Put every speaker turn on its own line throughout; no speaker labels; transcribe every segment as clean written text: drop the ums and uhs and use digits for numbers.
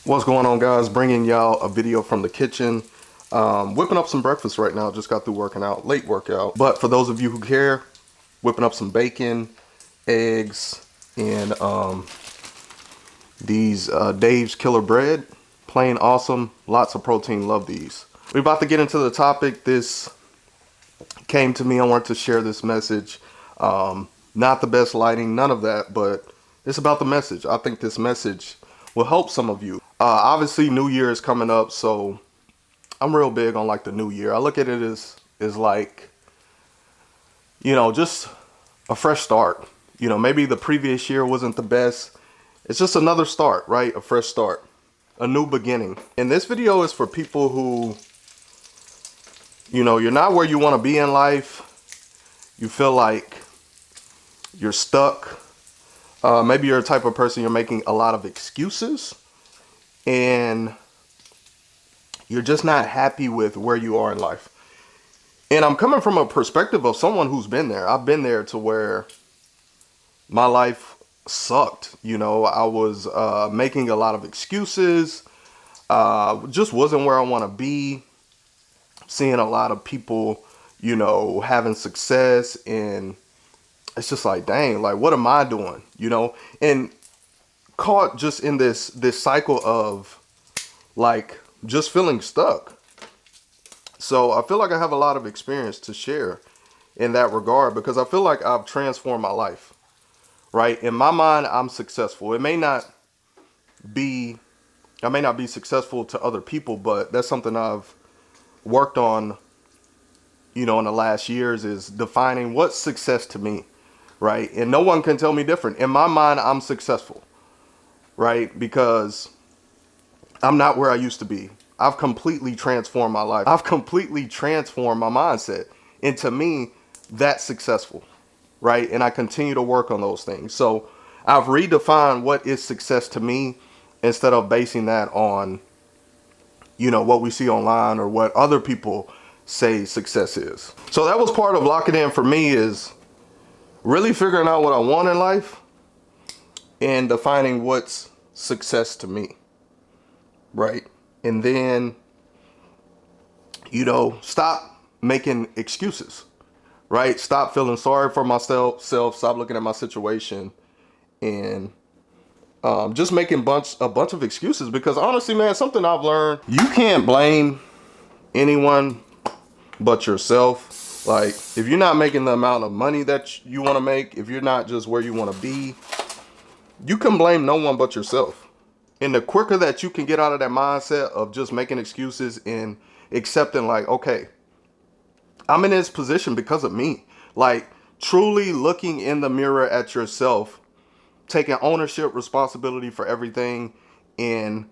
What's going on, guys? Bringing y'all a video from the kitchen. Whipping up some breakfast right now. Just got through working out, late workout. But for those of you who care, whipping up some bacon, eggs, and these Dave's Killer Bread. Plain awesome. Lots of protein. Love these. We're about to get into the topic. This came to me. I wanted to share this message. Not the best lighting, none of that, but it's about the message. I think this message will help some of you. Obviously, New Year is coming up, so I'm real big on like the New Year. I look at it as like, just a fresh start. Maybe the previous year wasn't the best. It's just another start, right? A fresh start, a new beginning. And this video is for people who, you're not where you want to be in life. You feel like you're stuck. Maybe you're a type of person, you're making a lot of excuses and you're just not happy with where you are in life. And I'm coming from a perspective of someone who's been there. I've been there to where my life sucked. I was making a lot of excuses. Just wasn't where I want to be. Seeing a lot of people, having success, and it's just like, dang, like, what am I doing? And caught just in this cycle of like just feeling stuck. So I feel like I have a lot of experience to share in that regard, because I feel like I've transformed my life, right? In my mind, I'm successful. I may not be successful to other people, but that's something I've worked on, in the last years, is defining what's success to me, right? And no one can tell me different. In my mind, I'm successful, right? Because I'm not where I used to be. I've completely transformed my life. I've completely transformed my mindset. And to me, that's successful, right? And I continue to work on those things. So I've redefined what is success to me, instead of basing that on, what we see online or what other people say success is. So that was part of locking in for me, is really figuring out what I want in life and defining what's success to me, right? And then, stop making excuses, right? Stop feeling sorry for myself, stop looking at my situation and just making a bunch of excuses. Because honestly, man, something I've learned, you can't blame anyone but yourself. Like, if you're not making the amount of money that you want to make, if you're not just where you want to be, you can blame no one but yourself. And the quicker that you can get out of that mindset of just making excuses and accepting, like, okay, I'm in this position because of me. Like, truly looking in the mirror at yourself, taking ownership, responsibility for everything. And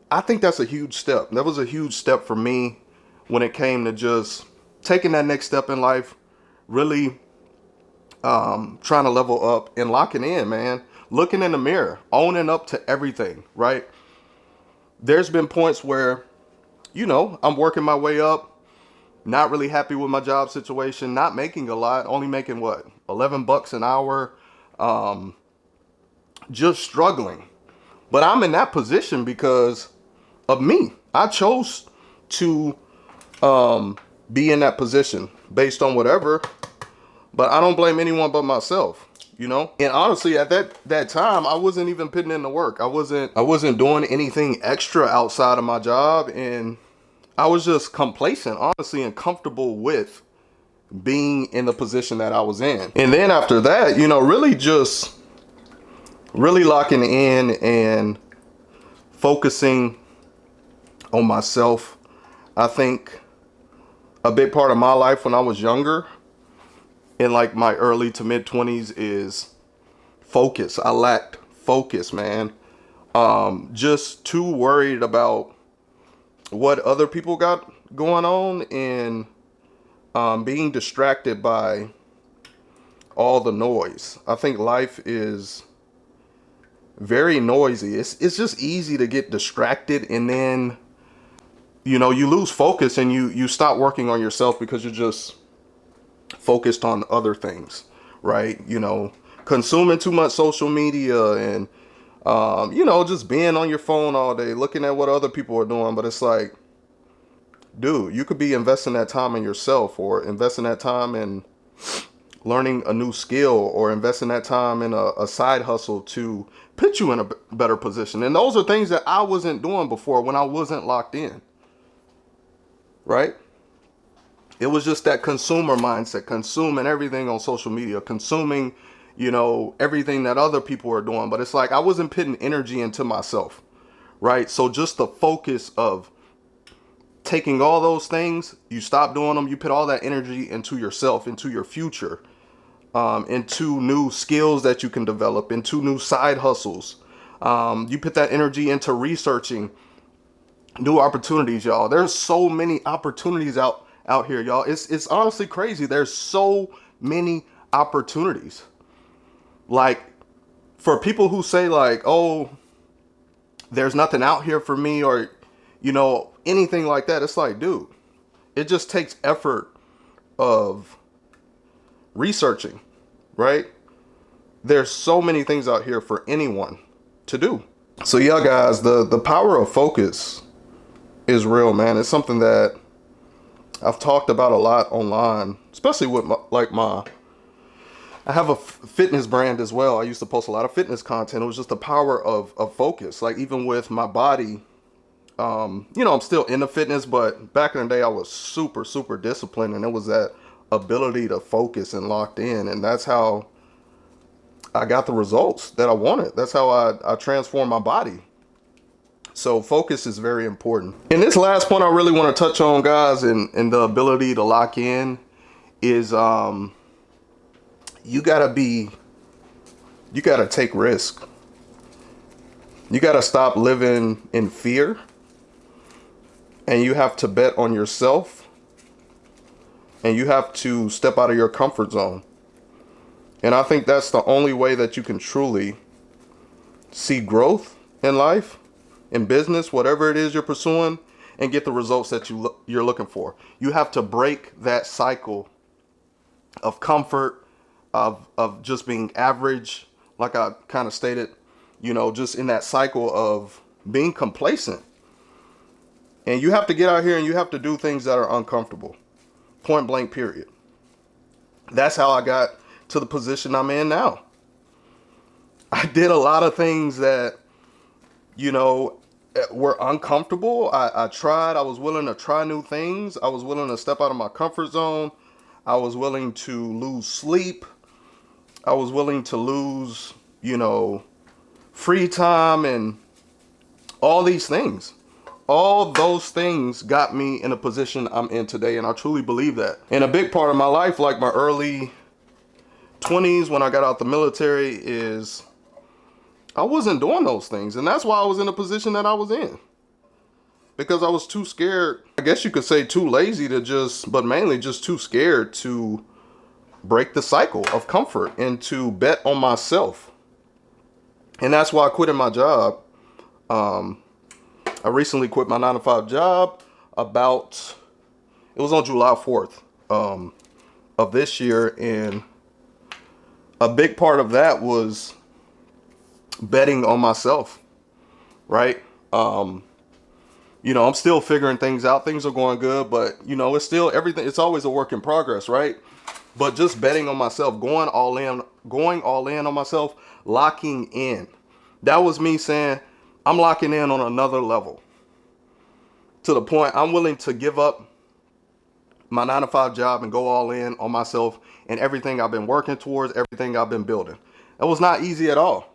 I think that's a huge step. That was a huge step for me when it came to just taking that next step in life, really trying to level up and locking in, man. Looking in the mirror, owning up to everything, right? There's been points where, I'm working my way up, not really happy with my job situation, not making a lot, only making what, $11 an hour, just struggling. But I'm in that position because of me. I chose to be in that position based on whatever, but I don't blame anyone but myself. And honestly, at that time, I wasn't even putting in the work. I wasn't doing anything extra outside of my job, and I was just complacent, honestly, and comfortable with being in the position that I was in. And then after that, really locking in and focusing on myself. I think a big part of my life when I was younger, in like my early to mid 20s, is focus. I lacked focus, man. Just too worried about what other people got going on, and being distracted by all the noise. I think life is very noisy. It's just easy to get distracted, and then you lose focus, and you stop working on yourself because you're just focused on other things, right? Consuming too much social media and You know, just being on your phone all day, looking at what other people are doing. But it's like, dude, you could be investing that time in yourself, or investing that time in learning a new skill, or investing that time in a side hustle to put you in a better position. And those are things that I wasn't doing before when I wasn't locked in, right? It was just that consumer mindset, consuming everything on social media, consuming, you know, everything that other people are doing. But it's like I wasn't putting energy into myself, right? So just the focus of taking all those things, you stop doing them, you put all that energy into yourself, into your future, into new skills that you can develop, into new side hustles. You put that energy into researching new opportunities, y'all. There's so many opportunities out here, y'all. It's honestly crazy. There's so many opportunities. Like, for people who say like, oh, there's nothing out here for me, or, you know, anything like that. It's like, dude, it just takes effort of researching, right? There's so many things out here for anyone to do. So yeah, guys, the power of focus is real, man. It's something that I've talked about a lot online, especially with I have a fitness brand as well. I used to post a lot of fitness content. It was just the power of focus. Like, even with my body, you know, I'm still into fitness, but back in the day I was super, super disciplined, and it was that ability to focus and locked in. And that's how I got the results that I wanted. That's how I transformed my body. So focus is very important. And this last point I really want to touch on, guys, and the ability to lock in is, you gotta take risk. You gotta stop living in fear, and you have to bet on yourself, and you have to step out of your comfort zone. And I think that's the only way that you can truly see growth in life, in business, whatever it is you're pursuing, and get the results that you're looking for. You have to break that cycle of comfort, of just being average, like I kind of stated, you know, just in that cycle of being complacent. And you have to get out here and you have to do things that are uncomfortable. Point blank, period. That's how I got to the position I'm in now. I did a lot of things that, you know, were uncomfortable. I tried. I was willing to try new things. I was willing to step out of my comfort zone. I was willing to lose sleep. I was willing to lose, you know, free time, and all these things. All those things got me in a position I'm in today, and I truly believe that. And a big part of my life, like my early 20s when I got out the military, is I wasn't doing those things. And that's why I was in the position that I was in. Because I was too scared, I guess you could say too lazy but mainly just too scared to break the cycle of comfort and to bet on myself. And that's why I quit my job. I recently quit my 9-to-5 job it was on July 4th of this year. And a big part of that was betting on myself, right? You know, I'm still figuring things out. Things are going good, but, you know, it's still everything. It's always a work in progress, right? But just betting on myself, going all in on myself, locking in. That was me saying, I'm locking in on another level. To the point I'm willing to give up my 9-to-5 job and go all in on myself and everything I've been working towards, everything I've been building. That was not easy at all,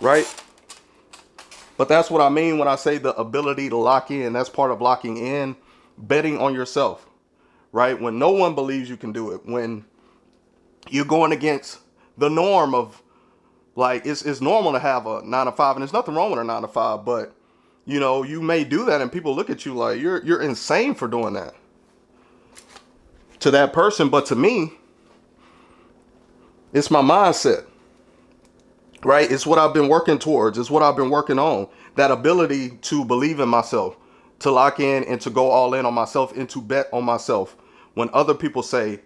right? But that's what I mean when I say the ability to lock in. That's part of locking in, betting on yourself, right? When no one believes you can do it, when you're going against the norm of, like, it's normal to have a 9-to-5, and there's nothing wrong with a 9-to-5, but, you know, you may do that and people look at you like you're insane for doing that to that person. But to me, it's my mindset, right? It's what I've been working towards. It's what I've been working on. That ability to believe in myself, to lock in and to go all in on myself, and to bet on myself when other people say,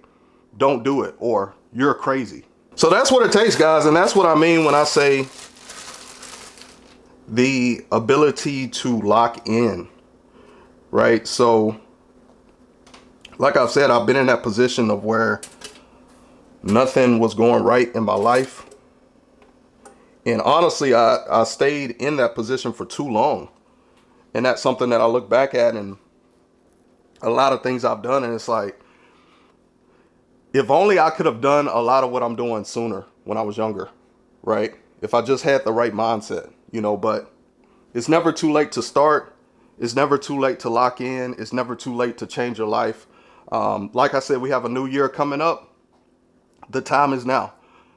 don't do it, or you're crazy. So that's what it takes, guys. And that's what I mean when I say the ability to lock in, right? So like I've said, I've been in that position of where nothing was going right in my life. And honestly, I stayed in that position for too long. And that's something that I look back at, and a lot of things I've done, and it's like, if only I could have done a lot of what I'm doing sooner when I was younger, right? If I just had the right mindset, you know. But it's never too late to start. It's never too late to lock in. It's never too late to change your life. Like I said, we have a new year coming up. The time is now.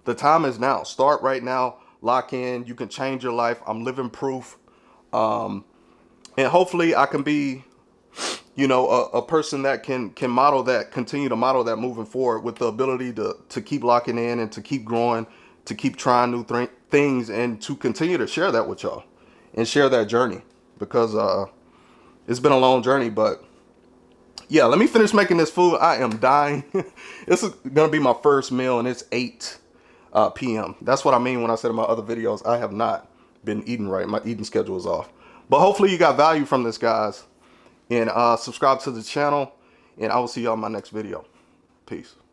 The time is now. Start right now. Lock in. You can change your life. I'm living proof. And hopefully I can be, you know, a person that can model that, continue to model that moving forward, with the ability to keep locking in and to keep growing, to keep trying new things, and to continue to share that with y'all and share that journey, because it's been a long journey. But yeah, let me finish making this food. I am dying. This is gonna be my first meal, and it's 8 p.m. That's what I mean when I said in my other videos, I have not been eating right. My eating schedule is off. But hopefully you got value from this, guys. And subscribe to the channel. And I will see y'all in my next video. Peace.